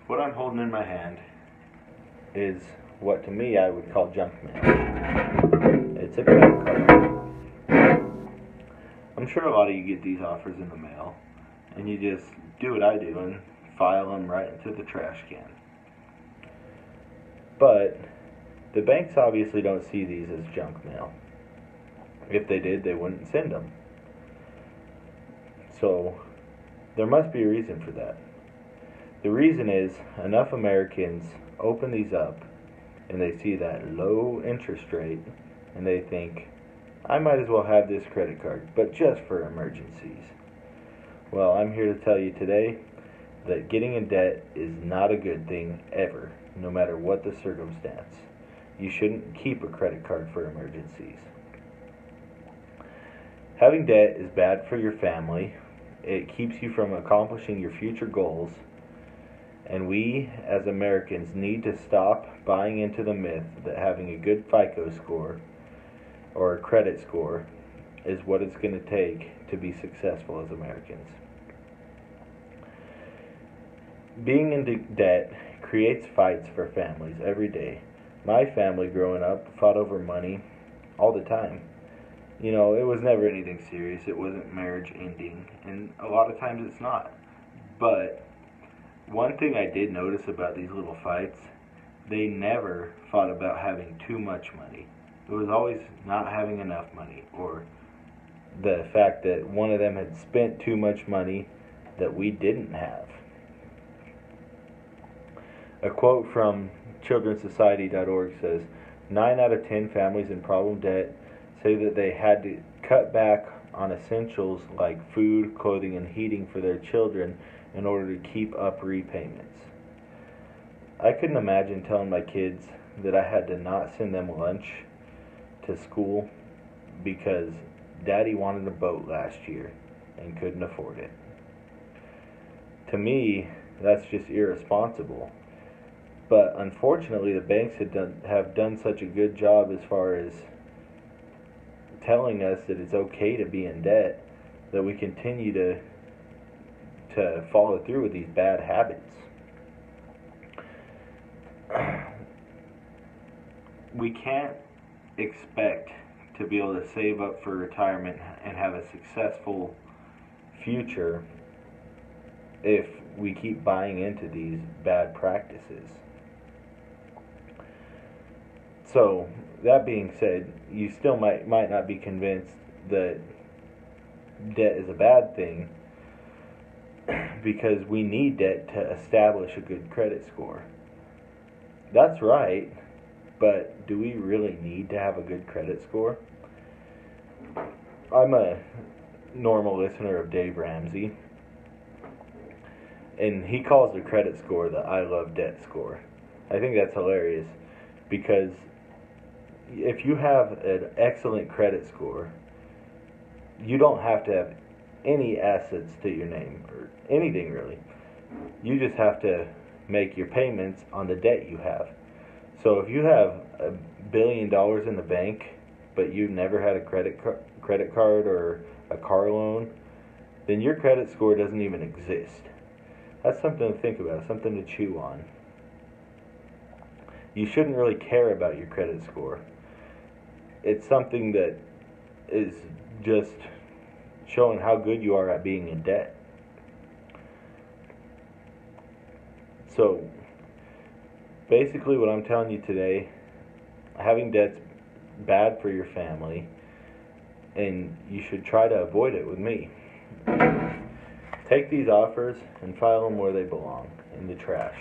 What I'm holding in my hand is what to me I would call junk mail. It's a credit card. I'm sure a lot of you get these offers in the mail, and you just do what I do and file them right into the trash can. But the banks obviously don't see these as junk mail. If they did, they wouldn't send them. So there must be a reason for that. The reason is enough Americans open these up and they see that low interest rate and they think, I might as well have this credit card, but just for emergencies. Well, I'm here to tell you today that getting in debt is not a good thing ever, no matter what the circumstance. You shouldn't keep a credit card for emergencies. Having debt is bad for your family. It keeps you from accomplishing your future goals. And we, as Americans, need to stop buying into the myth that having a good FICO score or a credit score is what it's going to take to be successful as Americans. Being into debt creates fights for families every day. My family growing up fought over money all the time. You know, it was never anything serious. It wasn't marriage ending, and a lot of times it's not. But one thing I did notice about these little fights, they never fought about having too much money. It was always not having enough money, or the fact that one of them had spent too much money that we didn't have. A quote from childrensociety.org says, 9 out of 10 families in problem debt say that they had to cut back on essentials like food, clothing, and heating for their children in order to keep up repayments. I couldn't imagine telling my kids that I had to not send them lunch to school because Daddy wanted a boat last year and couldn't afford it. To me, that's just irresponsible. But unfortunately, the banks have done such a good job as far as telling us that it's okay to be in debt that we continue to follow through with these bad habits. We can't expect to be able to save up for retirement and have a successful future if we keep buying into these bad practices. So, that being said, you still might not be convinced that debt is a bad thing, because we need debt to establish a good credit score. That's right, but do we really need to have a good credit score? I'm a normal listener of Dave Ramsey, and he calls the credit score the I love debt score. I think that's hilarious, because if you have an excellent credit score, you don't have to have any assets to your name or anything really. You just have to make your payments on the debt you have. So if you have $1 billion in the bank, but you've never had a credit card or a car loan, then your credit score doesn't even exist. That's something to think about, something to chew on. You shouldn't really care about your credit score. It's something that is just showing how good you are at being in debt. So, basically what I'm telling you today, having debt's bad for your family, and you should try to avoid it with me. Take these offers and file them where they belong, in the trash.